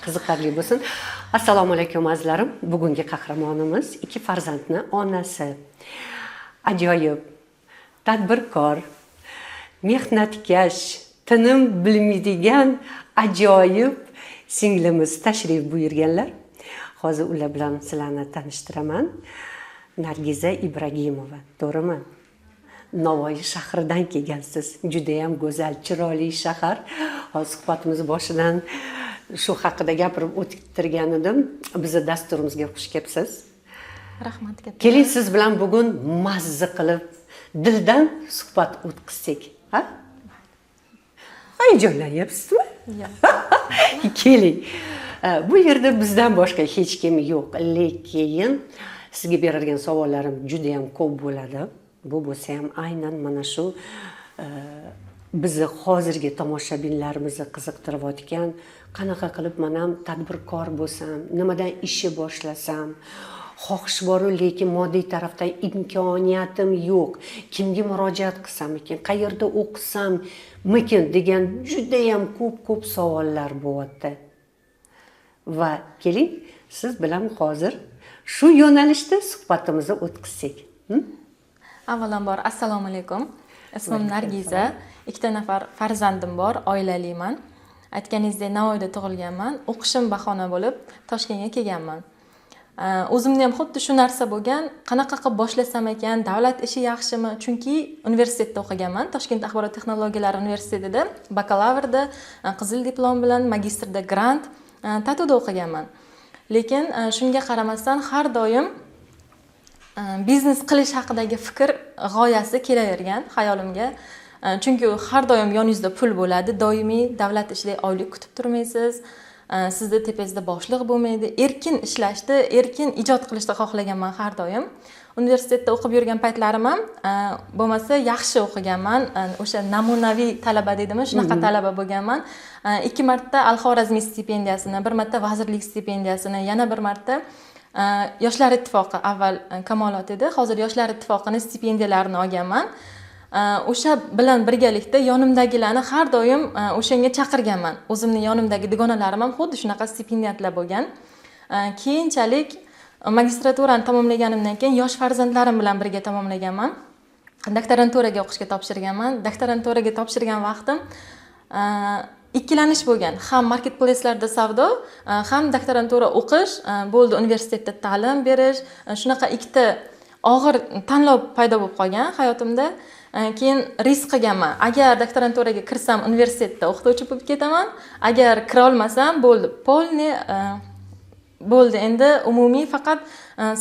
qiziqarli bo'lsin. Assalomu alaykum azizlarim. Bugungi qahramonimiz ikki farzandni onasi. Ajoyib, tadbirkor, mehnatkash, tinim bilmaydigan ajoyib singlimiz tashrif buyurganlar. Hozir ular bilan sizlarni tanishtiraman. Nargiza Ibragimova, to'g'rimi? Navoiy shahridan kelgansiz. Juda ham go'zal, chiroyli shahar. Hozir suhbatimiz boshidan shu haqida gapirib o'tirgan edim. Bizni dasturimizga xush kelibsiz. Rahmat katta. Keling siz bilan bugun mazza qilib dildan suhbat o'tkazsak, ha? Hayajonlanyapsizmi? Yo'q. Keling. Bu yerda bizdan boshqa hech kim yo'q, lekin sizga beradigan savollarim juda ham ko'p bo'ladi. Bu bo'lsa ham aynan mana shu bizni hozirgi tomoshabinlarimizni qiziqtirayotgan, qanaqa qilib men ham tadbirkor bo'lsam, nimadan ishni boshlasam, xohish bor-u, lekin moddiy tarafdan imkoniyatim yo'q. Kimga murojaat qilsam ekan, qayerda o'qisam mikin degan juda ham ko'p savollar bo'lyapti. Va keling, siz bilan hozir shu yo'nalishda suhbatimizni o'tkazsak. Avvalambor assalomu alaykum. Ismim Nargiza. Ikkita nafar farzandim bor, oilaliman. Aytganingizdek, Navoiyda tug'ilganman. O'qishim bahona bo'lib Toshkentga kelganman. O'zimda ham xuddi shu narsa bo'lgan. Qanaqa qilib boshlasam ekan, davlat ishi yaxshimi? Chunki universitetda o'qiganman. Toshkent axborot texnologiyalari universitetida bakalavrda qizil diplom bilan, magistrda grant, TATUda o'qiganman. Lekin shunga qaramasdan har doim biznes qilish haqidagi fikr g'oyasi kelavergan hayolimga. Chunki har doim yoningizda pul bo'ladi, doimiy davlat ishida oylik kutib turmaysiz. Sizda tepangizda boshliq bo'lmaydi. Erkin ishlashni, erkin ijod qilishni xohlaganman har doim. Universitetda o'qib yurgan paytlarim ham bo'lmasa yaxshi o'qiganman. O'sha namunaviy talaba deydimi, shunaqa talaba bo'lganman. 2 marta Al-Xorazmiy stipendiyasini, 1 marta vazirlik stipendiyasini, yana 1 marta Yoshlar ittifoqi, avval Kamolot edi, hozir Yoshlar ittifoqining stipendiyalarini olganman. O'sha bilan birgalikda yonimdagilarni har doim o'shanga chaqirganman. O'zimning yonimdagi dugonalarim ham xuddi shunaqa stipendiyatlar bo'lgan. Keyinchalik magistraturani tamomlaganimdan keyin yosh farzandlarim bilan birga tamomlaganman. Doktoranturaga o'qishga topshirganman. Doktoranturaga topshirgan vaqtim ikkilanish bo'lgan. Ham marketplace'larda savdo, ham doktorantura o'qish, bo'ldi universitetda ta'lim berish, shunaqa ikkita og'ir tanlov paydo bo'lib qolgan hayotimda. Keyin risk qilganman. Agar doktoranturaga kirsam, universitetda o'qituvchi bo'lib ketaman. Agar kira olmasam, bo'ldi. Polni bo'ldi. Endi umumiy faqat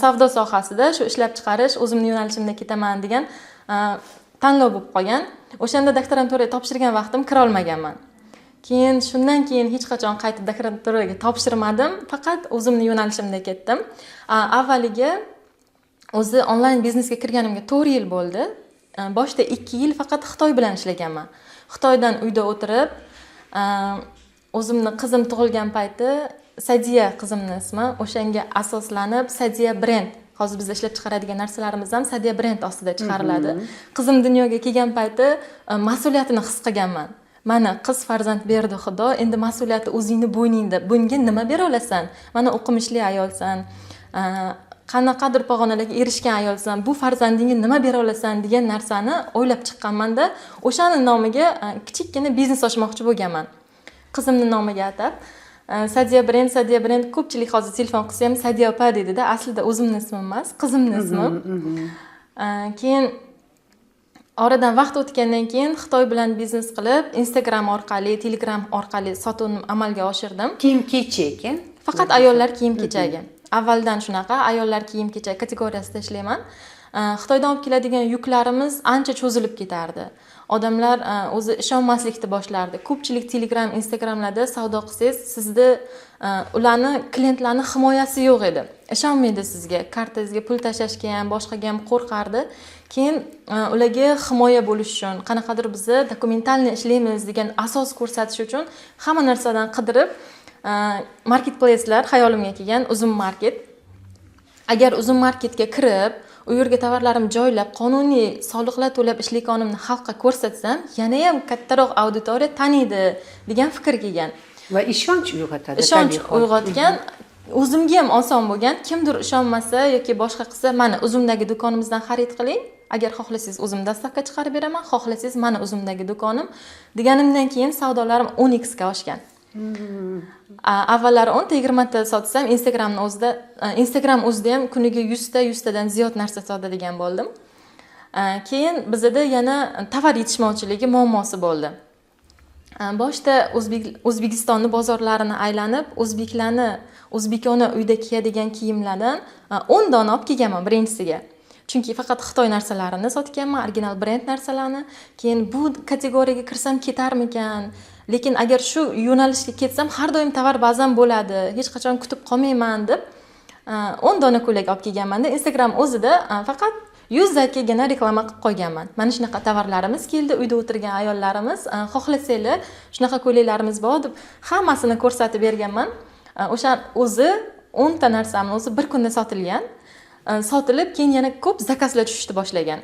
savdo sohasida shu ishlab chiqarish, o'zimning yo'nalishimda ketaman degan tanlov bo'lib qolgan. O'shanda doktoranturaga topshirgan vaqtim kira olmaganman. Keyin shundan keyin hech qachon qaytib doktoranturaga topshirmadim, faqat o'zimning yo'nalishimda ketdim. Avvaliga o'zi onlayn biznesga kirganimga 4 yil bo'ldi. Boshda 2 yil faqat Xitoy bilan ishlaganman. Xitoydan uyda o'tirib, o'zimni qizim tug'ilgan payti Sadiya qizimning ismi, o'shanga asoslanib Sadiya brend. Hozir biz ishlab chiqaradigan narsalarimiz ham Sadiya brend ostida chiqariladi. Qizim dunyoga kelgan payti mas'uliyatini his qilganman. Mana qiz farzand berdi Xudo, endi mas'uliyati o'zingni bo'yningda. Bunga nima bera olasan? Mana o'qimishli ayolsan, qanaqadir pog'onalarga erishgan ayolsan, bu farzandingga nima bera olasan degan narsani o'ylab chiqqanman-da, o'shaning nomiga kichikgina biznes ochmoqchi bo'lganman. Qizimning nomiga atab Sadiya brend ko'pchilik hozir telefon qilsa ham Sadiya opa dedi-da, aslida o'zimning ismim emas, qizimning ismi. Keyin oradan vaqt o'tgandan keyin Xitoy bilan biznes qilib, Instagram orqali, Telegram orqali sotuvni amalga oshirdim. Kiyim-kechak, faqat ayollar kiyim-kechagi. Avvaldan shunaqa ayollar kiyim-kechak kategoriyasida ishlayman. Xitoydan olib keladigan yuklarimiz ancha cho'zilib ketardi. Odamlar o'zi ishonmaslikni boshlardi. Ko'pchilik Telegram, Instagramlarda savdo qilsangiz, sizda ularni klientlarni himoyasi yo'q edi. Ishonmaydi sizga, kartangizga pul tashlashga ham, boshqaga ham qo'rqardi. Keyin ularga himoya bo'lish uchun, qanaqadir biz dokumentalni ishlaymiz degan asos ko'rsatish uchun hamma narsadan qidirib marketplace'lar xayolimga kelgan, Uzum market. Agar Uzum marketga kirib, u yerga tovarlarim joylab, qonuniy soliqlar to'lab ishlayotganimni xalqqa ko'rsatsam, yana ham kattaroq auditoriya taniydi degan fikr kelgan. va ishonch uyg'otadi. ishonch tabiiy hol. uyg'otgan. O'zimga ham oson bo'lgan. Kimdir ishonmasa yoki boshqa qilsa, mana o'zimdagi do'konimizdan xarid qiling. Agar xohlasangiz o'zim dastavka chiqarib beraman, xohlasangiz mana o'zimdagi do'konim deganimdan keyin savdolarim 10x ga oshgan. Avvallari 10 ta 20 ta sotsam, Instagram o'zida ham kuniga 100 ta 100 tadan ziyod narsa sotadigan bo'ldim. Keyin bizda yana tovar yetishmovchiligi muammosi bo'ldi. Boshda O'zbekistonning bozorlarini aylanib, o'zbekona uyda kiyadigan kiyimlardan 10 dona olib kelganman birinchisiga. Chunki faqat Xitoy narsalarini sotganman, original brend narsalarni. Keyin bu kategoriyaga kirsam ketarmikan? Lekin agar shu yo'nalishga ketsam, har doim tovar ba'zan bo'ladi. Hech qachon kutib qolmayman deb 10 dona ko'ylak olib kelganman-da. Instagram o'zida faqat 100 dakigina reklama qilib qo'yganman. Mana shunaqa tovarlarimiz keldi, uyda o'tirgan ayollarimiz, xohlasanglar shunaqa ko'ylaklarimiz bor deb hammasini ko'rsatib berganman. O'sha o'zi 10 ta narsamni o'zi bir kunda sotilgan. Sotilib, keyin yana ko'p zakazlar tushishni boshlagan.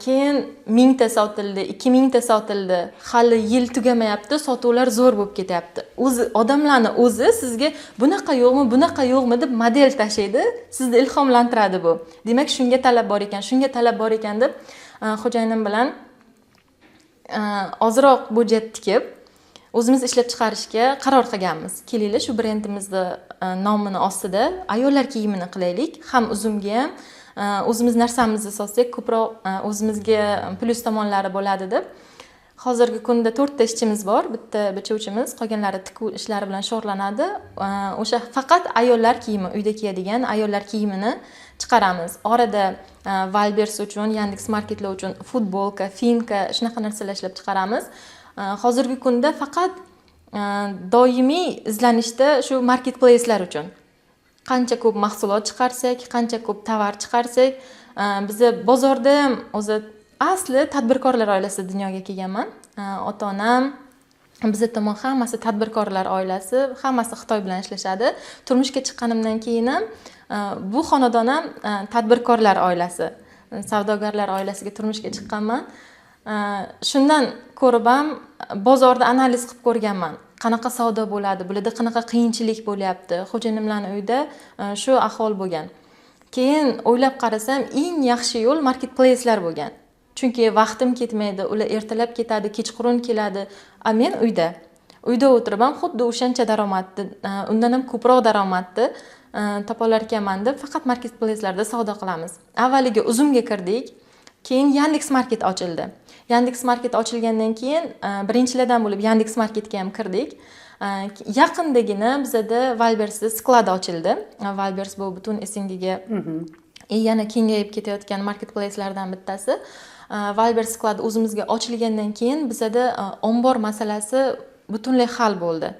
Keyin 1000 ta sotildi, 2000 ta sotildi. Hali yil tugamayapti, sotuvlar zo'r bo'lib ketyapti. O'zi odamlarni o'zi sizga bunaqa yo'qmi deb model tashlaydi, sizni ilhomlantiradi bu. Demak, shunga talab bor ekan deb xo'jayinim bilan ozroq budjet tikib o'zimiz ishlab chiqarishga qaror qilganmiz. Kelinglar, shu brendimizni nomini ostida ayollar kiyimini qilaylik. Ham o'zimga ham o'zimiz narsamizni sotsak ko'proq o'zimizga plyus tomonlari bo'ladi deb. Hozirgi kunda 4 ta ishchimiz bor, bitta bichuvchimiz, qolganlari tikuv ishlari bilan shug'ullanadi. O'sha faqat ayollar kiyimi, uyda kiyadigan ayollar kiyimini chiqaramiz. Orada Valbers uchun, Yandex Marketlar uchun futbolka, finka, shunaqa narsalar ishlab chiqaramiz. Hozirgi kunda faqat doimiy izlanishda shu marketplace'lar uchun. Qancha ko'p mahsulot chiqarsak, qancha ko'p tovar chiqarsak, bizni bozorda ham o'zi asli tadbirkorlar oilasida dunyoga kelganman. Ota-onam, bizda tomon hammasi tadbirkorlar oilasi, hammasi Xitoy bilan ishlashadi. Turmushga chiqqanimdan keyin ham bu xonadon ham tadbirkorlar oilasi, savdogarlar oilasiga turmushga chiqqanman. Shundan ko'rib ham bozorda analiz qilib ko'rganman. Qanaqa savdo bo'ladi, bularda qanaqa qiyinchilik bo'lyapti. Xo'jayinimlarning uyida shu ahvol bo'lgan. Keyin o'ylab qarasam, eng yaxshi yo'l marketplace'lar bo'lgan. Chunki vaqtim ketmaydi, ular ertalab ketadi, kechqurun keladi. Men uyda o'tirib ham xuddi o'shancha daromadni, undan ham ko'proq daromadni topa olar ekanman deb faqat marketplace'larda savdo qilamiz. Avvaliga Uzumga kirdik, keyin Yandex Market ochildi. Yandex Market ochilgandan keyin birinchilardan bo'lib Yandex Marketga ham kirdik. Yaqindagina bizda Valbersda sklad ochildi. Valbers bu butun SNGga yana kengayib ketayotgan marketplace'lardan bittasi. Valbers sklad o'zimizga ochilgandan keyin bizda ombor masalasi butunlay hal bo'ldi.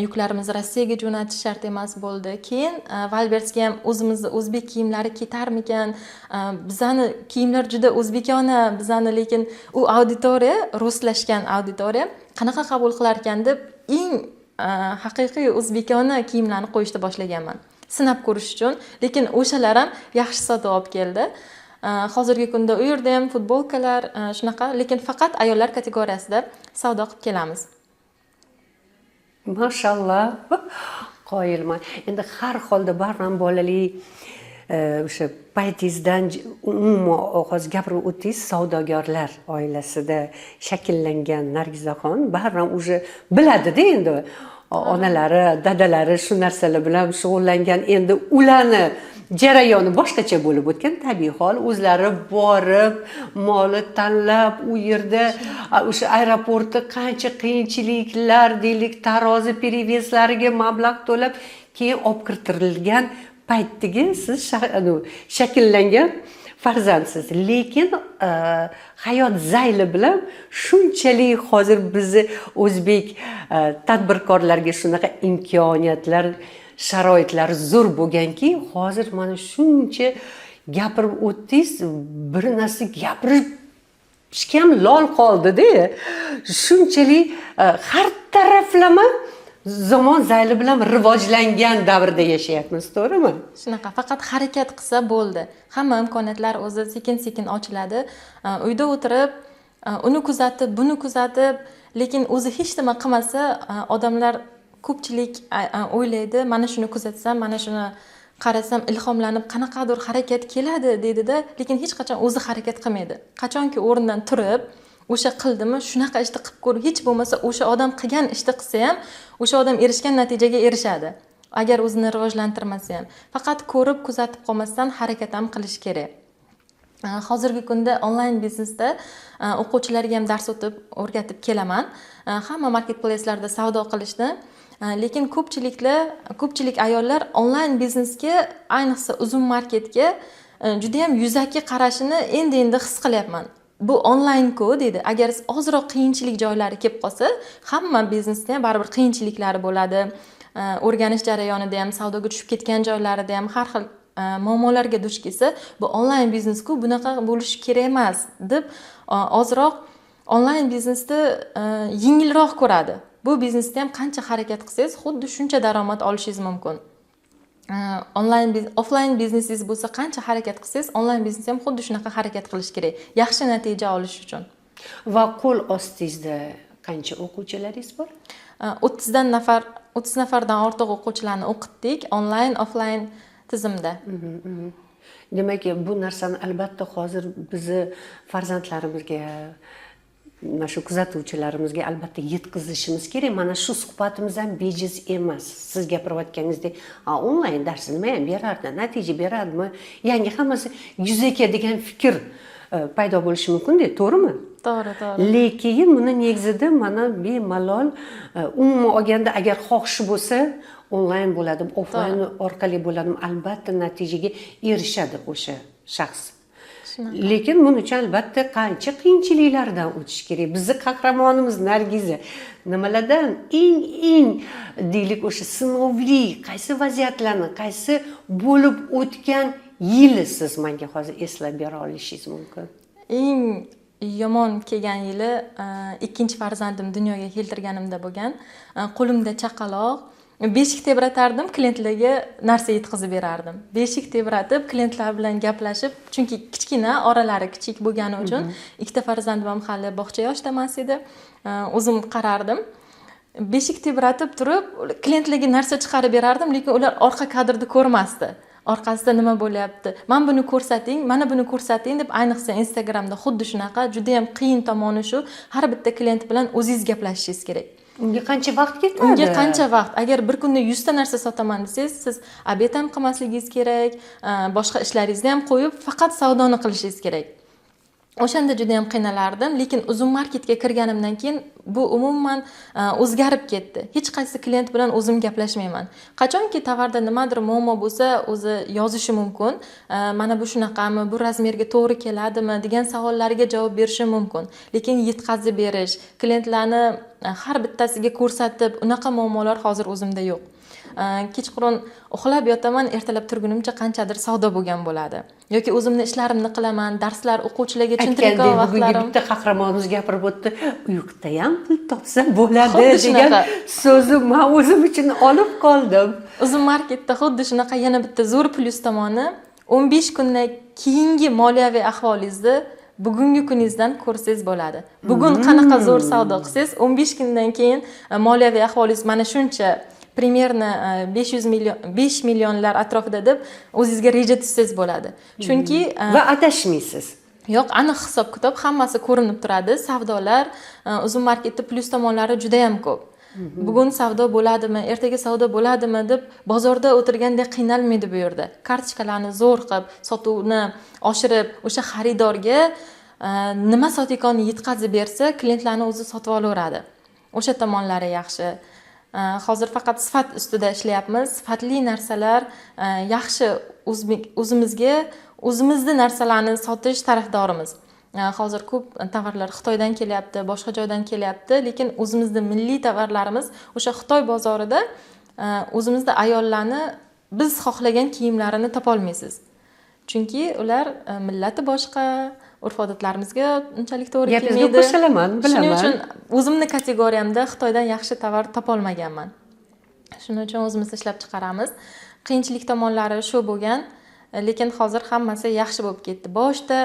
Yuklarimizni Rossiyaga jo'natish shart emas bo'ldi. Keyin Valbersga ham o'zimizni o'zbek kiyimlari ketarmikan? Bizani kiyimlar juda o'zbekona, bizani lekin u auditoriya, ruslashgan auditoriya qanaqa qabul qilar ekan deb eng haqiqiy o'zbekona kiyimlarni qo'yishni boshlaganman. Sinab ko'rish uchun, lekin o'shalar ham yaxshi sotib olib keldi. Hozirgi kunda u yerda ham futbolkalar shunaqa, lekin faqat ayollar kategoriyasida savdo qilib kelamiz. Mashallah, qoyilman. Endi har holda barham bolali o'sha paytingizdan umuman hozir gapirib o'tdingiz, savdogarlar oilasida shakllangan Nargizaxon barham уже biladi-da endi. Onalari, dadalari shu narsalar bilan shug'ullangan. Endi ularni jarayoni boshqacha bo'lib o'tgan, tabiiy hol. O'zlari borib, moli tanlab, u yerda o'sha aeroportda qancha qiyinchiliklar, deylik, tarozi pereveslarga mablag' to'lab, keyin olib kiritirilgan paytdagi siz shakllangan farzandsiz. Lekin hayot zayli bilan shunchalik hozir bizni o'zbek tadbirkorlarga shunaqa imkoniyatlar, sharoitlar zo'r bo'lganki, hozir mana shuncha gapirib o'tdingiz, bir narsa gapirishga ham lol qoldi-da. Shunchalik har taraflama zamon zayli bilan rivojlangan davrda yashayapmiz, to'g'rimi? Shunaqa, faqat harakat qilsa bo'ldi. Hamma imkoniyatlar o'zi sekin-sekin ochiladi. Uyda o'tirib, uni kuzatib, buni kuzatib, lekin o'zi hech nima qilmasa odamlar ko'pchilik o'ylaydi, mana shuni kuzatsam, mana shuni qarasam ilhomlanib qanaqadir harakat keladi deydida, lekin hech qachon o'zi harakat qilmaydi. Qachonki o'rnidan turib o'sha qildimi, shunaqa ishni qilib ko'r, hech bo'lmasa o'sha odam qilgan ishni qilsa ham, o'sha odam erishgan natijaga erishadi. Agar o'zini rivojlantirmasa ham, faqat ko'rib, kuzatib qolmasdan harakat ham qilish kerak. Hozirgi kunda onlayn biznesda o'quvchilarga ham dars o'rgatib kelaman. Hamma marketplacelarda savdo qilishni, lekin ko'pchilik ayollar onlayn biznesga, ayniqsa uzun marketga juda ham yuzaki qarashini endi his qilyapman. Bu onlayn-ku deydi. Agar ozroq qiyinchilik joylari kelib qolsa, hamma biznesda ham baribir qiyinchiliklari bo'ladi. O'rganish jarayonida ham, savdoga tushib ketgan joylarida ham har xil muammolarga duch kelsa, bu onlayn biznes-ku, bunaqa bo'lishi kerak emas deb ozroq onlayn biznesni yengilroq ko'radi. Bu biznesda ham qancha harakat qilsangiz, xuddi shuncha daromad olishingiz mumkin. Offline biznesingiz bo'lsa, qancha harakat qilsangiz, onlayn biznesda ham xuddi shunaqa harakat qilish kerak, yaxshi natija olish uchun. Va qo'l ostingizda qancha o'quvchilaringiz bor? 30 nafardan ortiq o'quvchilarni o'qitdik, onlayn, offline tizimda. Demak, bu narsani albatta hozir bizni farzandlarimizga, mana shu kuzatuvchilarimizga albatta yetkazishimiz kerak. Mana shu suhbatimiz ham bejiz emas. Siz gapirayotganingizdek, onlayn dars nima ham berardi, natija beradimi? Yangi hammasi yuzaki degan fikr paydo bo'lishi mumkin-da, to'g'rimi? To'g'ri. Lekin buni negizida mana bemalol umuman olganda agar xohish bo'lsa, onlayn bo'ladimi, offlayn orqali bo'ladimi, albatta natijaga erishadi o'sha shaxs. Lekin buning uchun albatta qancha qiyinchiliklardan o'tish kerak. Bizning qahramonimiz Nargiza nimalardan eng deylik o'sha sinovli qaysi vaziyatlarni, qaysi bo'lib o'tgan yili siz menga hozir eslab bera olishingiz mumkin? Eng yomon kelgan yili ikkinchi farzandim dunyoga keltirganimda bo'lgan. Qo'limda chaqaloq, beshik tebratardim, klientlarga narsa yetkazib berardim. Beshik tebratib, klientlar bilan gaplashib, chunki kichkina, oralari kichik bo'lgani uchun ikkita farzandim ham hali bog'cha yoshda emas edi. O'zim qarardim. Beshik tebratib turib, klientlarga narsa chiqarib berardim, lekin ular orqa kadrni ko'rmasdi. Orqasida nima bo'lyapti? "Men buni ko'rsating, mana buni ko'rsating" deb, ayniqsa Instagramda xuddi shunaqa juda ham qiyin tomoni shu, har bitta klient bilan o'zingiz gaplashishingiz kerak. Unga qancha vaqt ketadi? Unga qancha vaqt? Agar bir kunda 100 ta narsa sotaman desangiz, siz obed ham qilmasligingiz kerak, boshqa ishlaringizni ham qo'yib, faqat savdoni qilishingiz kerak. O'shanda juda ham qiynalardim, lekin uzun marketga kirganimdan keyin bu umuman o'zgarib ketdi. Hech qaysi klient bilan o'zim gaplashmayman. Qachonki tovarda nimadir muammo bo'lsa, o'zi yozishi mumkin. Mana bu shunaqami, bu razmerga to'g'ri keladimi degan savollarga javob berishim mumkin. Lekin yetkazib berish, klientlarni har bittasiga ko'rsatib, unaqa muammolar hozir o'zimda yo'q. Kechqurun uxlab yotaman, ertalab turgunimcha qanchadir savdo bo'lgan bo'ladi. Yoki o'zimni ishlarimni qilaman, darslar o'quvchilarga tushuntirgan vaqtlarim. Bitta qahramonimiz gapirib o'tdi, uyquda ham pul topsa bo'ladi degan so'zni men o'zim uchun olib qoldim. Uzun marketda xuddi shunaqa yana bitta zo'r plyus tomoni, 15 kundan keyingi moliyaviy ahvolingizni bugungi kuningizdan ko'rsangiz bo'ladi. Bugun qanaqa zo'r savdo qilsangiz, 15 kundan keyin moliyaviy ahvolingiz mana shuncha, примерно 5 millionlar atrofida deb o'zingizga reja tuzsangiz bo'ladi. Chunki va adashmaysiz. Yo'q, aniq hisob-kitob hammasi ko'rinib turadi. Savdolar, uzun marketda plyus tomonlari juda ham ko'p. Bugun savdo bo'ladimi, ertaga savdo bo'ladimi deb bozorda o'tirganda qiynalmaydi bu yerda. Kartochkalarni zo'r qilib, sotuvni oshirib, o'sha xaridorga nima sotikonni yetkazib bersa, klientlarni o'zi sotib olaveradi. O'sha tomonlari yaxshi. Hozir faqat sifat ustida ishlayapmiz. Sifatli narsalar, yaxshi o'zimizga o'zimizni narsalarni sotish tarafdorimiz. Hozir ko'p tovarlar Xitoydan kelyapti, boshqa joydan kelyapti, lekin o'zimizning milliy tovarlarimiz o'sha Xitoy bozorida o'zimizda ayollarni biz xohlagan kiyimlarini topa olmaysiz. Chunki ular millati boshqa, urf-odatlarimizga unchalik to'g'ri kelmaydi. Gapingizga qo'shilaman, bilaman. Shuning uchun o'zimning kategoriyamda Xitoydan yaxshi tovar topa olmaganman. Shuning uchun o'zimiz ishlab chiqaramiz. Qiyinchilik tomonlari shu bo'lgan, lekin hozir hammasi yaxshi bo'lib ketdi. Boshda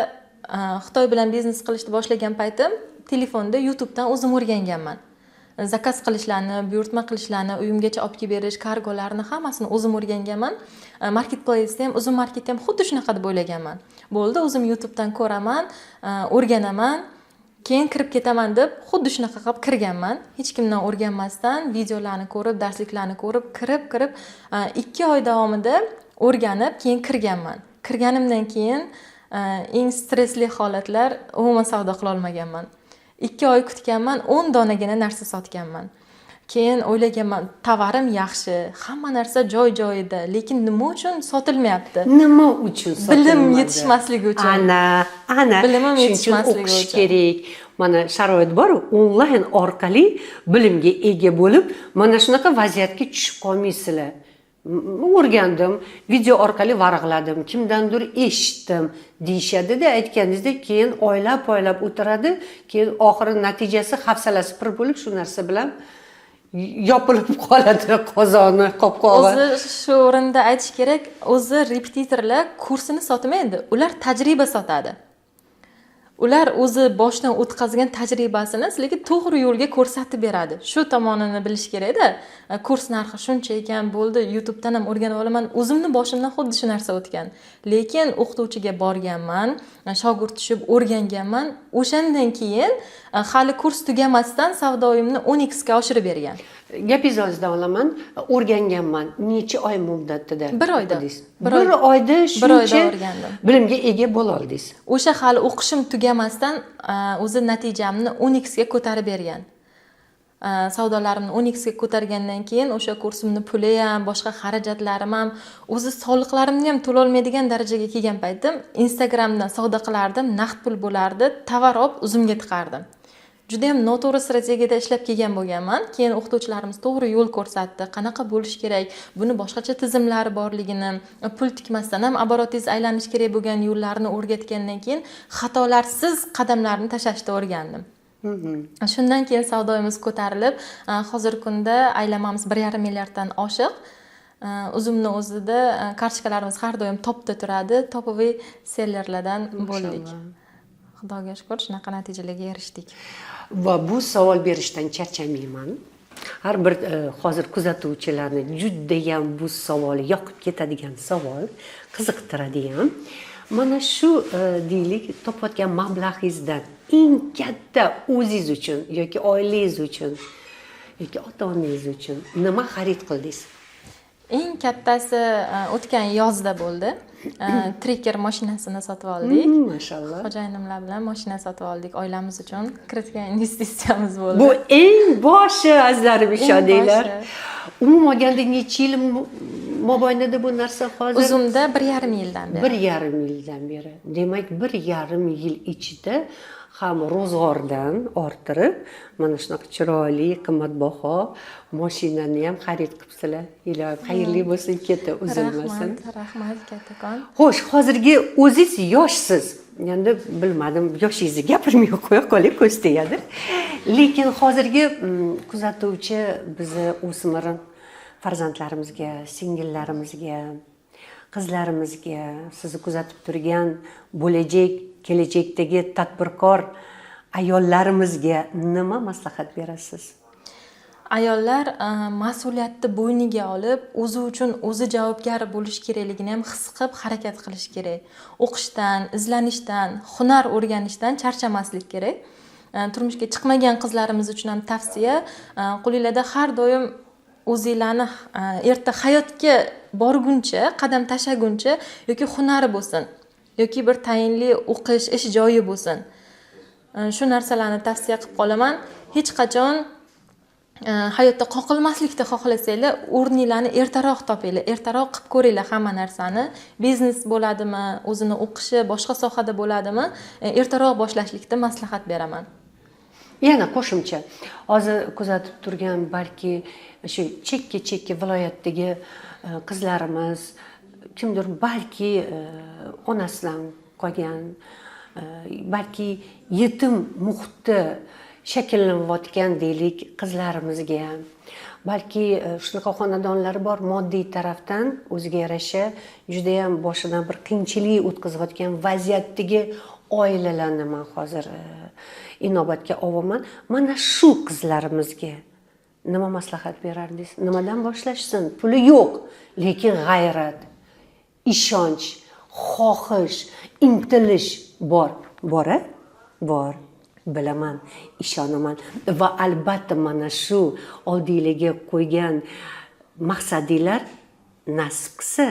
Xitoy bilan biznes qilishni boshlagan paytim telefonda YouTubedan o'zim o'rganganman. Zakaz qilishlarni, buyurtma qilishlarni, uyimgacha olib kelib berish, kargolarni hammasini o'zim o'rganganman. Marketplace'da ham, Uzum marketda ham xuddi shunaqa deb o'ylaganman. Bo'ldi, o'zim YouTubedan ko'raman, o'rganaman, keyin kirib ketaman deb xuddi shunaqa qilib kirganman. Hech kimdan o'rganmasdan, videolarni ko'rib, darsliklarni ko'rib, kirib 2 oy davomida o'rganib, keyin kirganman. Kirganimdan keyin eng stressli holatlar, umuman savdo qila olmaganman. 2 oy kutganman, 10 donagina narsa sotganman. Keyin o'ylaganman, tovarim yaxshi, hamma narsa joy-joyida, lekin nima uchun sotilmayapti? Nima uchun sotilmayapti? Bilim yetishmasligi uchun. Ana. Bilimim yetishmasligi o'qish uchun. kerak. Mana sharoit bor, onlayn orqali bilimga ega bo'lib, mana shunaqa vaziyatga tushib qolmaysizlar. O'rgandim, video orqali varaqladim, kimdandir eshitdim deyishadi-da, aytganingizdek, keyin oylab o'tiradi, keyin oxiri natijasi hafsalasi pir bo'lib shu narsa bilan yopilib qoladi qozoni, qopqog'i. O'zi shu o'rinda aytish kerak, o'zi repetitorlar kursini sotmaydi, ular tajriba sotadi. Ular o'zi boshdan o'tkazgan tajribasini sizlarga to'g'ri yo'lga ko'rsatib beradi. Shu tomonini bilish kerak-da. Kurs narxi shuncha ekan, bo'ldi, YouTubedan ham o'rganib olaman. O'zimni boshimdan xuddi shu narsa o'tgan. Lekin o'qituvchiga borganman, shogird tushib o'rganganman. O'shandan keyin hali kurs tugamasdan savdoyimni 10x ga oshirib bergan. Gapingizdan olaman, o'rganganman. Necha oy muddatida? 1 oyda. 1 oyda shuncha o'rgandim. bilimga ega bo'la oldingiz. O'sha hali o'qishim tugamasdan o'zi natijamni 10x ga ko'tarib bergan. Savdolarimni 10x ga ko'targandan keyin o'sha kursimni puli ham, boshqa xarajatlarim ham, o'zi soliqlarimni ham to'la olmaydigan darajaga kelgan paytim Instagramdan savdo qilardim, naqd pul bo'lardi, tovar olib o'zimga tiqardim. Juda ham noto'g'ri strategiyada ishlab kelgan bo'lganman. Keyin o'qituvchilarimiz to'g'ri yo'l ko'rsatdi, qanaqa bo'lish kerak, buni boshqacha tizimlari borligini, pul tikmasdan ham oborotingiz aylanish kerak bo'lgan yo'llarni o'rgatgandan keyin xatolarsiz qadamlarni tashlashni o'rgandim. Shundan keyin savdoyimiz ko'tarilib, hozirgi kunda aylanmamiz 1,5 milliarddan oshiq. Uzumni o'zida kartochkalarimiz har doim topda turadi, topoviy sellerlardan bo'ldik. Xudoga shukr, shunaqa natijalarga erishdik. Va bu savol berishdan charchamayman. Har bir hozir kuzatuvchilarni juda ham bu savol yoqib ketadigan savol, qiziqtiradi ham. Mana shu deylik, topayotgan mablag'ingizdan eng katta o'zingiz uchun yoki oilangiz uchun yoki ota-onangiz uchun nima xarid qildingiz? Eng kattasi o'tgan yozda bo'ldi. Trekker mashinasini sotib oldik. Mashallah. Xo'jayinimlar bilan mashina sotib oldik oilamiz uchun. Kiritgan investitsiyamiz bo'ldi. Bu eng boshi, azizlarim, ishoninglar. Umuman olganda necha yil mobaynida bu narsa hozir? Uzumda 1,5 yildan beri. 1,5 yildan beri. Demak, 1,5 yil ichida ham ro'zg'ordan orttirib, mana shunaqa chiroyli, qimmatbaho mashinani ham xarid qilibsizlar. Ilohim xayrli bo'lsin, keta uzilmasin. Rahmat kattakon. Xo'sh, hozirgi o'zingiz yoshsiz. Endi bilmadim, yoshingizni gapirmay qo'ya qolib, ko'z tegadi. Lekin hozirgi kuzatuvchi bizni o'smir farzandlarimizga, singillarimizga, qizlarimizga, sizni kuzatib turgan bo'lajak, kelajakdagi tadbirkor ayollarimizga nima maslahat berasiz? Ayollar mas'uliyatni bo'yniga olib, o'zi uchun o'zi javobgar bo'lish kerakligini ham his qilib harakat qilish kerak. O'qishdan, izlanishdan, hunar o'rganishdan charchamaslik kerak. Turmushga chiqmagan qizlarimiz uchun ham tavsiya, qo'lingizda har doim o'zingizlarni erta hayotga borguncha, qadam tashlaguncha yoki hunari bo'lsin, yoki bir tayinli o'qish, ish joyi bo'lsin. Shu narsalarni tavsiya qilib qolaman. Hech qachon hayotda qoqilmaslikni xohlasanglar, o'rninglarni ertaroq topinglar, ertaroq qilib ko'ringlar hamma narsani. Biznes bo'ladimi, o'zini o'qishi, boshqa sohada bo'ladimi, ertaroq boshlashlikni maslahat beraman. Yana qo'shimcha, hozir kuzatib turgan balki shu chekka viloyatdagi qizlarimiz, kimdir balki onasidan qolgan, balki yetim muhitda shakllanayotgan deylik qizlarimizga, balki shunaqa xonadonlari bor, moddiy tarafdan o'ziga yarasha juda ham boshidan bir qiyinchilik o'tkazayotgan vaziyatdagi oilalarni men hozir inobatga olaman. Mana shu qizlarimizga nima maslahat berardingiz? Nimadan boshlashsin? Puli yo'q, lekin g'ayrat, ishonch, xohish, intilish bor. Bor-a? Bor. Bilaman, ishonaman va albatta mana shu oldiylarga qo'ygan maqsadinglar nasib qilsa,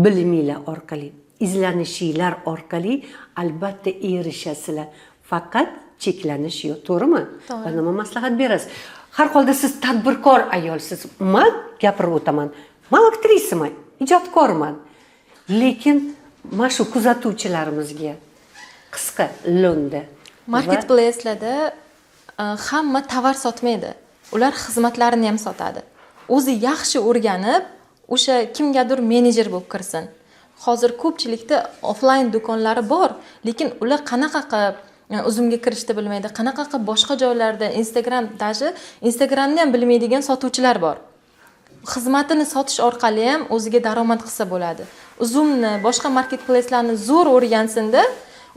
biliminglar orqali, izlanishinglar orqali albatta erishasizlar. Faqat cheklanish yo'q, to'g'rimi? Va nima maslahat berasiz? Har holda siz tadbirkor ayolsiz. Men gapirib o'taman. Men aktrisaman, ijodkorman. Lekin mana shu kuzatuvchilarimizga qisqa lo'nda Marketplace'larda hamma tovar sotmaydi. Ular xizmatlarini ham sotadi. O'zi yaxshi o'rganib, o'sha kimgadir menejer bo'lib kirsin. Hozir ko'pchilikda offline do'konlari bor, lekin ular qanaqa qilib uzumga kirishni bilmaydi, qanaqa qilib boshqa joylarda Instagramni ham bilmaydigan sotuvchilar bor. Xizmatini sotish orqali ham o'ziga daromad qilsa bo'ladi. Uzumni, boshqa marketplace'larni zo'r o'rgansinda,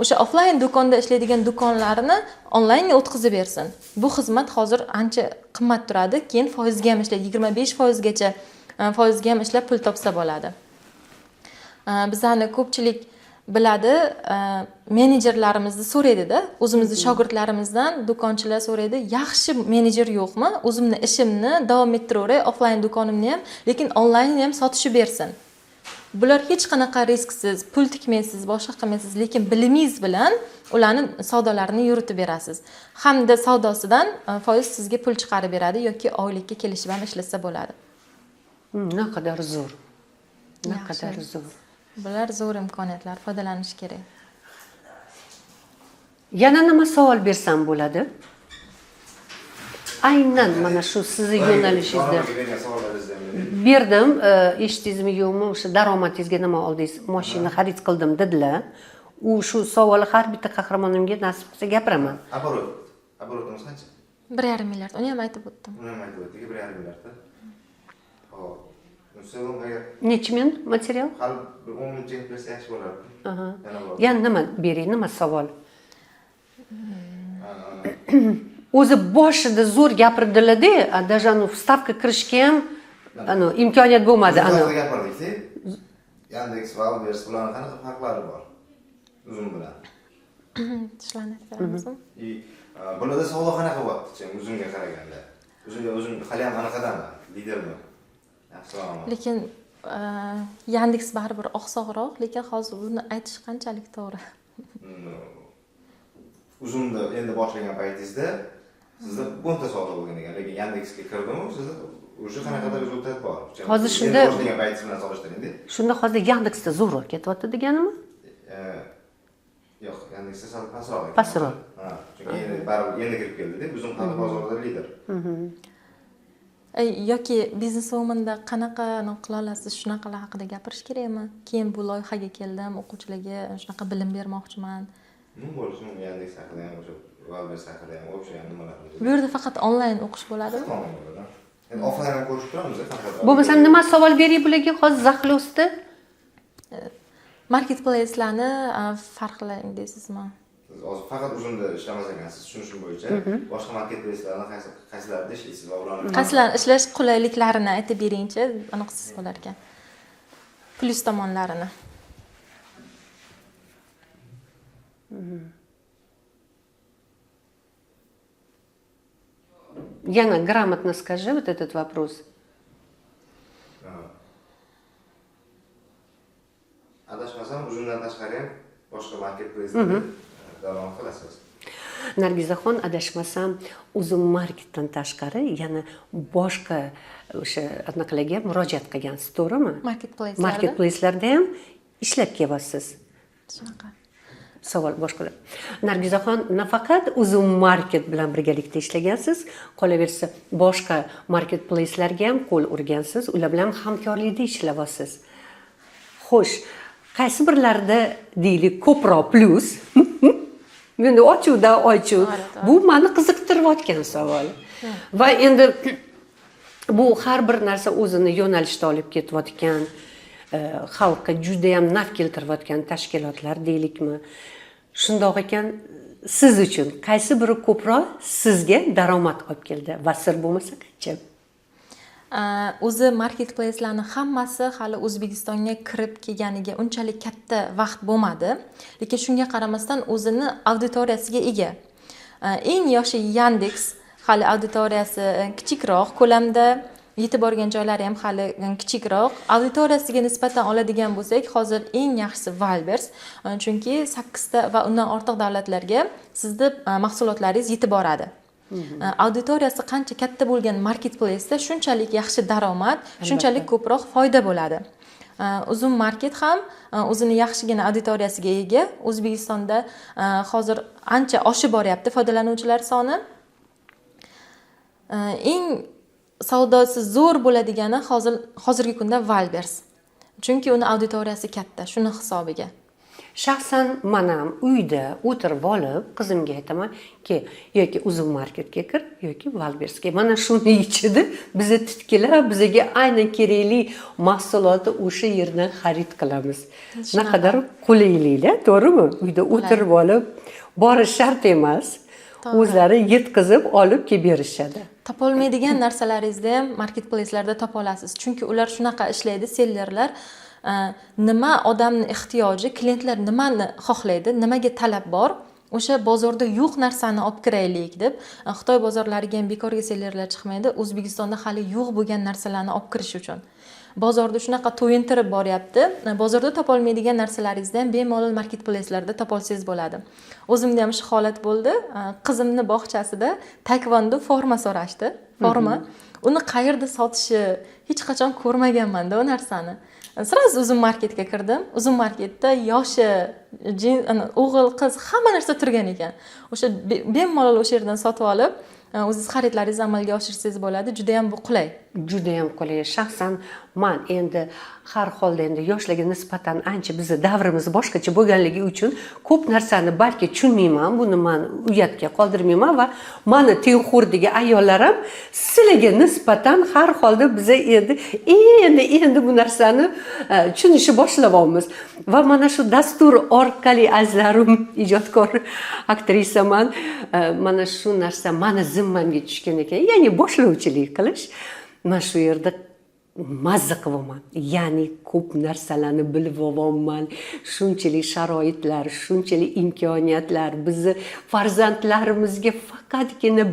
o'sha offline do'konda ishlaydigan do'konlarini onlaynga o'tkazib bersin. Bu xizmat hozir ancha qimmat turadi, keyin foizga ham ishlaydi, 25% foizga ham ishlab pul topsa bo'ladi. Bizlarni ko'pchilik biladi, menejerlarimizni so'raydi-da, o'zimizning shogirdlarimizdan do'konchilar so'raydi, yaxshi menejer yo'qmi? O'zimni ishimni davom ettiraveray, offline do'konimni ham, lekin onlaynni ham sotishib bersin. Bular hech qanaqa risksiz, pul tikmaysiz, boshqa qilmaysiz, lekin bilimingiz bilan ularni savdolarini yuritib berasiz. Hamda savdosidan foiz sizga pul chiqarib beradi yoki oylikka kelishib ham ishlasa bo'ladi. Naqadar zo'r. Naqadar zo'r. Bular zo'r imkoniyatlar, foydalanish kerak. Yana nima savol bersam bo'ladi? Aynan mana shu sizni yo'nalishingizda berdim, eshitdingizmi yo'qmi, o'sha daromadingizga nima oldingiz? Mashina xarid qildim dedilar. U shu savolni har bitta qahramonimga nasib qilsa gapiraman. Оборотimiz qancha? 1,5 milliard. Uni ham aytib o'tdim. Uni ham aytib o'tdik, 1,5 milliardda. Hop. Necha men material? Hali 10 minut jang bersa yaxshi bo'lardi. Aha. Yana nima bering, nima savol? O'zi boshida zo'r gapirdilar-da, даже вставка kirishga ham imkoniyat bo'lmadi. Gapirdik-da. Yandex va Uber bilan qanaqa farqlari bor? Uzum bilan. Tishlanib beramizmi? Bularda savdo qanaqa bo'lyapti, uzumga qaraganda? Uzum hali ham anaqadami? Lidermi? Lekin Yandex baribir oqsoqroq, lekin hozir buni aytish qanchalik to'g'ri? Uzumni endi boshlagan paytingizda sizda 10 ta savdo bo'lgan ekan, lekin Yandexga kirdim, sizda o'sha qanaqadir rezultat bor. Hozir shunda boshlagan paytingiz bilan solishtiring-da. Shunda hozir Yandexda zo'rroq ketyapti deganimi? Yo'q, Yandexda sal pastroq ekan. Pastroq. Ha, chunki endi kirib keldi-da, uzum hali bozorda lider. Yoki biznes-woman'da qanaqani qila olasiz, shunaqalar haqida gapirish kerakmi? Keyin bu loyihaga keldim, o'quvchilarga shunaqa bilim bermoqchiman. Nima bo'lishi mumkin Yandex haqida ham o'sha Valbers haqida ham o'sha nimalar. Bu yerda faqat onlayn o'qish bo'ladimi? Endi offlayn ham ko'rishib turamiz faqat. Bo'lmasa nima savol bering bularga hozir zaxlosda? Marketplace'larni farqlang deysizmi? Siz hozir faqat uzumda ishlamas ekansiz, tushunishim bo'yicha. Boshqa marketplace'larni qaysilarida ishlaysiz va ularni qaysilarni ishlash qulayliklarini aytib beringchi, aniqsiz bo'lar ekan. Plyus tomonlarini. Яна, грамотно скажи вот этот вопрос. Adashmasam, uzumdan tashqari ham boshqa marketplace'larda davom qilasiz. Nargizaxon, adashmasam, uzum marketdan tashqari yana boshqa o'sha anaqalarga murojaat qilgansiz, to'g'rimi? Marketplace'larda ham ishlab kelyapsiz. Shunaqa. Savol boshqalar. Nargizaxon, nafaqat uzum market bilan birgalikda ishlagansiz, qolaversa boshqa marketplace'larga ham qo'l urgansiz, ular bilan hamkorlikda ishlayapsiz. Xo'sh, qaysi birlarida deylik ko'proq plyus? Endi ochuv. Bu meni qiziqtirayotgan savol. Va endi bu har bir narsa o'zini yo'nalishda olib ketayotgan, xalqqa juda ham naf keltirayotgan tashkilotlar deylikmi? Shundoq ekan, siz uchun qaysi biri ko'proq sizga daromad olib keldi va sir bo'lmasa qancha? O'zi marketplace'larning hammasi hali O'zbekistonga kirib kelganiga unchalik katta vaqt bo'lmadi, lekin shunga qaramasdan o'zini auditoriyasiga ega. Eng yoshi Yandex hali auditoriyasi kichikroq, ko'lamda yetib borgan joylari ham hali kichikroq. Auditoriyasiga nisbatan oladigan bo'lsak, hozir eng yaxshisi Wildberries, chunki 8 ta va undan ortiq davlatlarga sizning mahsulotlaringiz yetib boradi. Auditoriyasi qancha katta bo'lgan marketplace'da shunchalik yaxshi daromad, shunchalik ko'proq foyda bo'ladi. Uzun market ham o'zini yaxshigina auditoriyasiga ega. O'zbekistonda hozir ancha oshib boryapti foydalanuvchilar soni. Eng savdosi zo'r bo'ladigani hozirgi kunda Wildberries. Chunki uni auditoriyasi katta, shuni hisobiga. Shaxsan men ham uyda o'tirib olib, qizimga aytaman-ki, yoki Uzun marketga kir, yoki Wildberriesga. Mana shuni ichida biz titkilab, bizga aynan kerakli mahsulotni o'sha yerdan xarid qilamiz. Naqadar qulaylikda, to'g'rimi? Uyda o'tirib olib, borish shart emas. O'zlari yetkazib olib kelib berishadi. Topolmaydigan narsalaringizni ham marketplace'larda topa olasiz. Chunki ular shunaqa ishlaydi, sellerlar nima odamning ehtiyoji, klientlar nimani xohlaydi, nimaga talab bor, o'sha bozorda yo'q narsani olib kiraylik deb, Xitoy bozorlariga ham bekorga sellerlar chiqmaydi, O'zbekistonda hali yo'q bo'lgan narsalarni olib kirish uchun. Bozorda shunaqa to'yintirib boryapti. Bozorda topolmaydigan narsalaringizni ham bemalol marketplace'larda topolsangiz bo'ladi. O'zimda ham shu holat bo'ldi. Qizimning bog'chasida taekvondo forma so'rashdi. Forma. Uni qayerda sotishi hech qachon ko'rmaganman-da u narsani. Sirasiz Uzun marketga kirdim. Uzun marketda yoshi, o'g'il, qiz hamma narsa turgan ekan. O'sha bemalol o'sha yerdan sotib olib, o'zingiz xaridlaringizni amalga oshirsangiz bo'ladi. Juda ham bu qulay. Juda ham qulay. Shaxsan men endi har holda endi yoshlarga nisbatan ancha bizning davrimiz boshqacha bo'lganligi uchun ko'p narsani balki tushunmayman, buni men uyatga qoldirmayman va meni tengxo'rdagi ayollar ham sizlarga nisbatan har holda biz endi bu narsani tushunishni boshlayapmiz. Va mana shu dastur orqali azlarim ijodkor aktrisaman, mana shu narsa meni zimmamga tushgan ekan, ya'ni boshlovchilik qilish. Men shu yerda mazza qilaman. Ya'ni ko'p narsalarni bilib olman. Shunchalik sharoitlar, shunchalik imkoniyatlar bizni farzandlarimizga faqatgina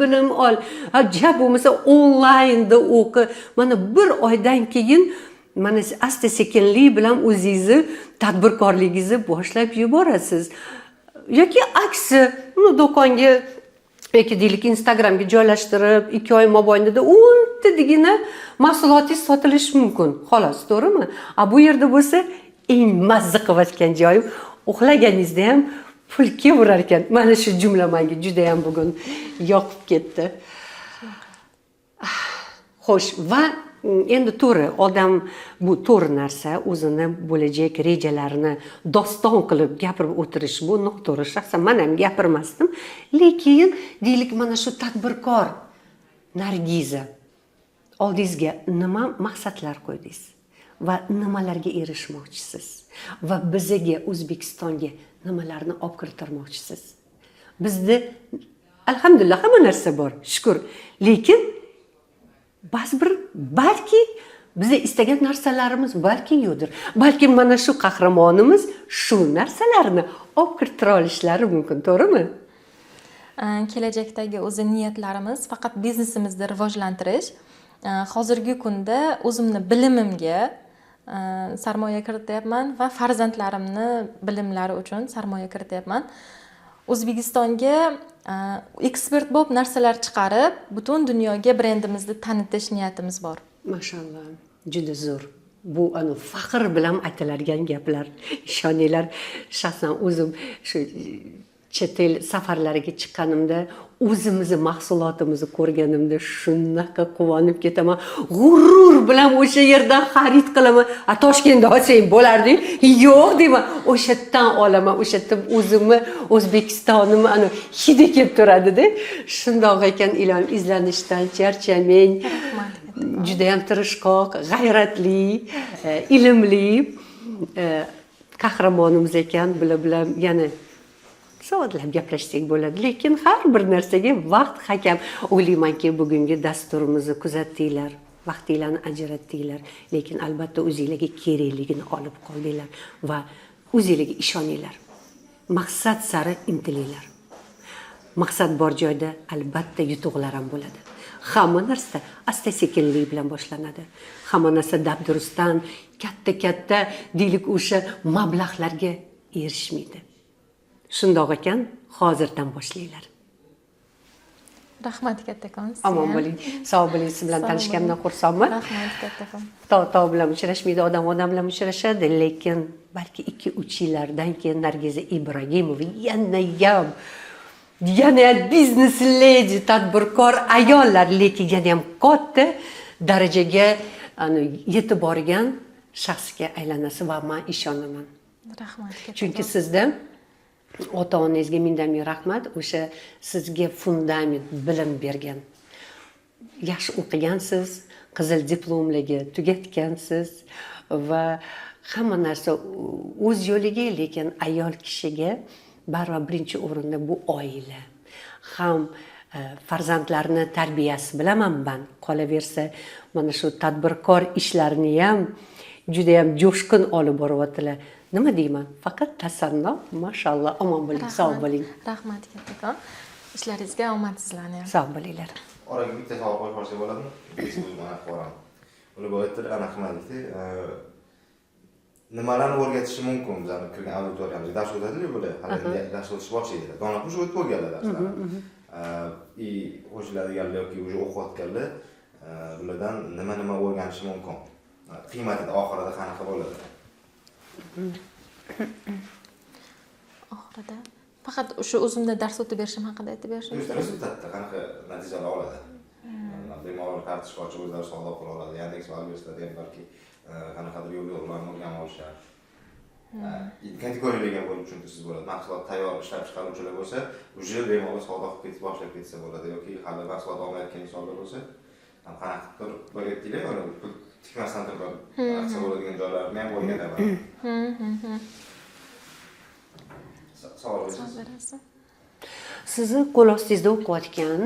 bilim ol. Ajab bo'lmasa onlaynda o'qi. Mana bir oydan keyin mana asta-sekinlik bilan o'zingizni tadbirkorligingizni boshlab yuborasiz. Yoki aksi, uni do'konga yoki deylik Instagramga joylashtirib 2 oy mobaynida 10 tadigina mahsulotingiz sotilishi mumkin. Xolos, to'g'rimi? Bu yerda bo'lsa eng mazza qilayotgan joyim uxlaganingizda ham pul kelaverar ekan. Mana shu jumla menga juda ham bugun yoqib ketdi. Xo'sh, va endi to'g'ri, odam bu to'g'ri narsa, o'zini bo'lajak rejalarini doston qilib gapirib o'tirish bu noto'g'ri. Shaxsan men ham gapirmasdim, lekin deylik mana shu tadbirkor Nargiza, oldingizga nima maqsadlar qo'ydingiz va nimalarga erishmoqchisiz va bizga O'zbekistonga nimalarni olib kiritirmoqchisiz? Bizda alhamdulillah hamma narsa bor, shukr. Lekin ba'zi bir balki biz istagan narsalarimiz balki yo'qdir. Balki mana shu qahramonimiz shu narsalarni olib kiritira olishlari mumkin, to'g'rimi? Kelajakdagi o'zi niyatlarimiz faqat biznesimizni rivojlantirish. Hozirgi kunda o'zimni bilimimga sarmoya kirityapman va farzandlarimni bilimlari uchun sarmoya kirityapman. O'zbekistonga ekspert bo'lib narsalar chiqarib, butun dunyoga brendimizni tanitish niyatimiz bor. Mashallah, juda zo'r. Bu faxr bilan aytiladigan gaplar. Ishoninglar, shaxsan o'zim shu chet el safarlariga chiqqanimda o'zimizni mahsulotimizni ko'rganimda shunaqa quvonib ketaman. G'urur bilan o'sha yerdan xarid qilaman. Toshkentda olsang bo'lardi. Yo'q deyman. O'sha yerdan olaman. O'sha yerda o'zimni O'zbekistonimni hidi kelib turadi-da. Shundoq ekan, ilon izlanishdan charchamang. Juda ham tirishqoq, g'ayratli, ilmli. qahramonimiz ekan, bilan yana soatlab gaplashsak bo'ladi, lekin har bir narsaga vaqt hakam. O'ylaymanki, bugungi dasturimizni kuzatdinglar, vaqtinglarni ajratdinglar, lekin albatta o'zingizlarga kerakligini olib qoldinglar va o'zingizlarga ishoninglar. Maqsad sari intilinglar. Maqsad bor joyda albatta yutuqlar ham bo'ladi. Hamma narsa asta-sekinlik bilan boshlanadi. Hamma narsa dabdurustdan katta deylik o'sha mablag'larga erishmaydi. Shundoq ekan, hozirdan boshlanglar. Rahmat kattakon. Omon bo'ling, sog' bo'ling. Siz bilan tanishganimdan xursandman. Rahmat kattakon. Tog' bilan uchrashmaydi, odam bilan uchrashadi, lekin balki 2-3 yillardan keyin Nargiza Ibragimova yana biznes lady, tadbirkor ayollar, lekin yana ham katta darajaga yetib borgan shaxsga aylanasiz va men ishonaman. Rahmat kattakon. Chunki sizda ota-onangizga ming rahmat, o'sha sizga fundament, bilim bergan. Yaxshi o'qigansiz, qizil diplomlarga tugatgansiz va hamma narsa o'z yo'liga, lekin ayol kishiga baribir birinchi o'rinda bu oila. Ham farzandlarni tarbiyasi bilaman men. Qolaversa, mana shu tadbirkor ishlarini ham juda ham jo'shqin olib boryaptilar. Nima deyman? Faqat tasanno, mashalloh, omon bo'ling, sog' bo'ling. Rahmat kattakon. Ishlaringizga omad sizlarni. Sog' bo'linglar. Oraga bitta savol qo'yib qo'ysak bo'ladimi? O'zim aniq qo'raman. Ular bo'yatda aniq qilmadikda, nimalarni o'rgatishi mumkin bizlarning kirgan auditoriyamizga? Dars o'tadilar bular, hali dars o'tish boshlaydilar. Donoq уже o'tib bo'lganlar darslarni. Qo'shiladiganlar yoki уже o'qiyotganlar bulardan nima o'rganishi mumkin? Qiymatida oxirida qanaqa bo'ladi? Oxirida faqat o'sha o'zimda dars o'tib berishim haqida aytib berishim. Rezultatda qanaqa natijalar oladi? Bemalol kartochka ochib o'zlari savdo qila oladi. Yandex va Albertda ham balki qanaqadir yo'llarni o'rganib olishar. Kategoriyalarga bo'lib tushuntirsiz bo'ladi. Mahsulot tayyor ishlab chiqaruvchilar bo'lsa, уже bemalol savdo qilib ketib boshlab ketsa bo'ladi yoki hali mahsulot olmayotgan insonlar bo'lsa, ham qanaqadir bo'layotdilar, mana pul tikmasdan turib qilsa bo'ladigan joylarni ham o'rganaman. Savol berasiz. Sizni qo'l ostingizda o'qiyotgan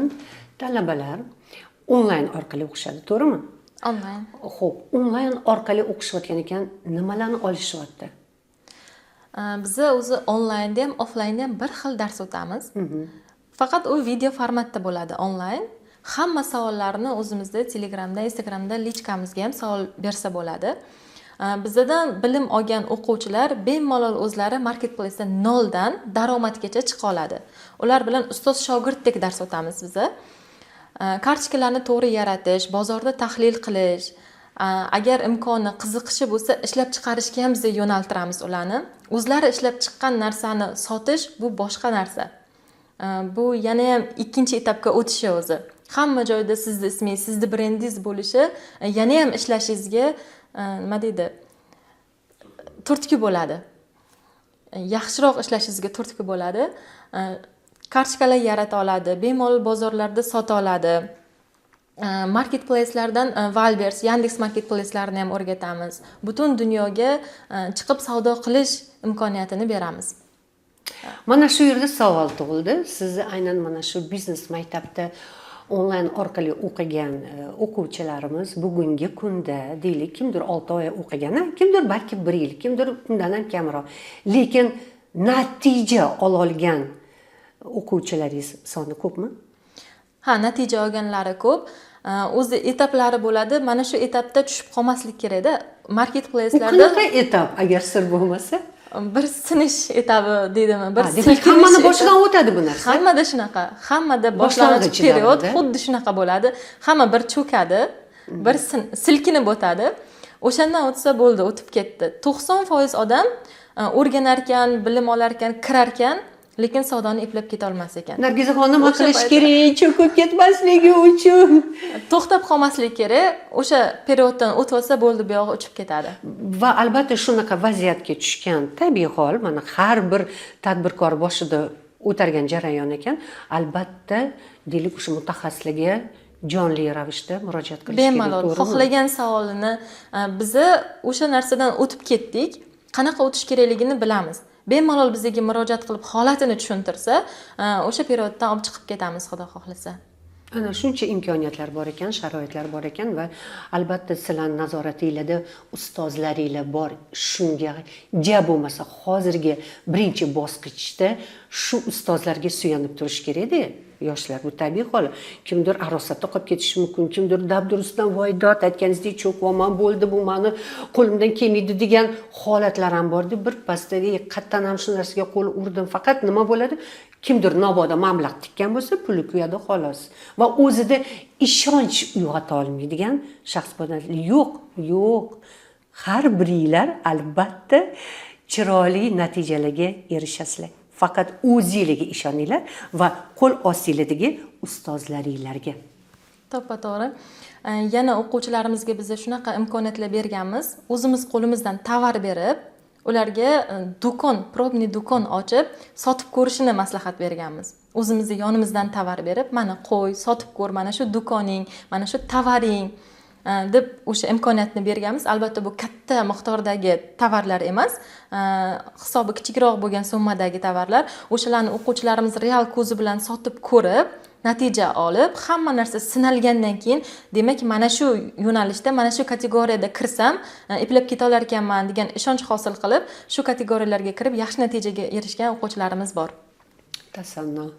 talabalar onlayn orqali o'qishadi, to'g'rimi? Onlayn. Xo'p, onlayn orqali o'qishayotgan ekan, nimalarni olishyapti? Biz o'zi onlaynda ham, offlaynda ham bir xil dars o'tamiz. Faqat u video formatda bo'ladi onlayn. Hamma savollarni o'zimizda Telegramda, Instagramda lichkamizga ham savol bersa bo'ladi. Bizdan bilim olgan o'quvchilar bemalol o'zlari marketplace'da noldan daromadgacha chiqa oladi. Ular bilan ustoz shogirdek dars o'tamiz biz. Kartochkalarni to'g'ri yaratish, bozorda tahlil qilish, agar imkoni qiziqishi bo'lsa ishlab chiqarishga ham biz yo'naltiramiz ularni. O'zlari ishlab chiqqan narsani sotish bu boshqa narsa. Bu yana ham ikkinchi etapga o'tishi o'zi. Hamma joyda sizning ismingiz, sizning brendingiz bo'lishi, yana ham ishlashingizga nima deydi? Turtki bo'ladi. Yaxshiroq ishlashingizga turtki bo'ladi. Kartochkalar yarata oladi, bemalol bozorlarda sota oladi. Marketplace'lardan Valbers, Yandex marketplace'larini ham o'rgatamiz. Butun dunyoga chiqib savdo qilish imkoniyatini beramiz. Mana shu yerda savol tug'ildi. Sizni aynan mana shu biznes maktabda onlayn orqali o'qigan o'quvchilarimiz bugungi kunda, deylik, kimdir 6 oy o'qigan, kimdir balki 1 yil, kimdir undan ham kamroq. Lekin natija olgan o'quvchilaringiz soni ko'pmi? Ha, natija olganlari ko'p. O'zi etaplari bo'ladi. Mana shu etapda tushib qolmaslik kerak-da. Marketplace'larda qanaqa etap agar sir bo'lmasa? Bir sinish etabi deydimi? Bir silkinish. Hammani boshidan o'tadi bu narsa. Hammada shunaqa. Hammada boshlang'ich period xuddi shunaqa bo'ladi. Hamma bir cho'kadi, bir silkinib o'tadi. O'shandan o'tsa bo'ldi, o'tib ketdi. 90% odam o'rganar ekan, bilim olar ekan, kirar ekan, lekin savdoni eplab keta olmas ekan. Nargiza xonim, nima qilish kerak, cho'kib ketmasligi uchun? To'xtab qolmaslik kerak. O'sha perioddan o'tib olsa bo'ldi, bu yog'i uchib ketadi. Va albatta shunaqa vaziyatga tushgan tabiiy hol, mana har bir tadbirkor boshida o'targan jarayon ekan, albatta deylik o'sha mutaxassislarga jonli ravishda murojaat qilish kerak. Bemalol xohlagan savolini biz o'sha narsadan o'tib ketdik. qanaqa o'tish kerakligini bilamiz. Bemalol bizga murojaat qilib holatini tushuntirsa, o'sha perioddan olib chiqib ketamiz, xudo xohlasa. Ana shuncha imkoniyatlar bor ekan, sharoitlar bor ekan va albatta sizlarning nazoratingizda ustozlaringlar bor. Shunga bo'lmasa hozirgi birinchi bosqichda shu ustozlarga suyanib turish kerak-da. Yoshlar bu tabiiy hol. Kimdir arosatda qolib ketishi mumkin, kimdir dabdurustdan voydod aytganingizdek cho'kvoman bo'ldi, bu meni qo'limdan kelmaydi degan holatlar ham bor-da. Bir pasdagi qattan ham shu narsaga qo'l urdim. Faqat nima bo'ladi? Kimdir mabodo mablag' tikkan bo'lsa, puli kuyadi xolos. Va o'zida ishonch uyg'ota olmaydigan shaxs bo'ladi. Yo'q. Har biringlar albatta chiroyli natijalarga erishasizlar. Faqat o'zingizga ishoninglar va qo'l ostinglardagi ustozlaringlarga. To'ppa-to'g'ri. Yana o'quvchilarimizga biz shunaqa imkoniyatlar berganmiz. O'zimiz qo'limizdan tovar berib, ularga probniy do'kon ochib, sotib ko'rishini maslahat berganmiz. O'zimizni yonimizdan tovar berib, mana qo'y, sotib ko'r, mana shu do'koning, mana shu tovaring deb o'sha imkoniyatni berganmiz. Albatta bu katta miqdordagi tovarlar emas, hisobi kichikroq bo'lgan summadagi tovarlar. O'shalarni o'quvchilarimiz real ko'zi bilan sotib ko'rib, natija olib, hamma narsa sinalgandan keyin, demak, mana shu yo'nalishda, mana shu kategoriyada kirsam, eplab keta olar ekanman degan ishonch hosil qilib, shu kategoriyalarga kirib, yaxshi natijaga erishgan o'quvchilarimiz bor. Tasanno.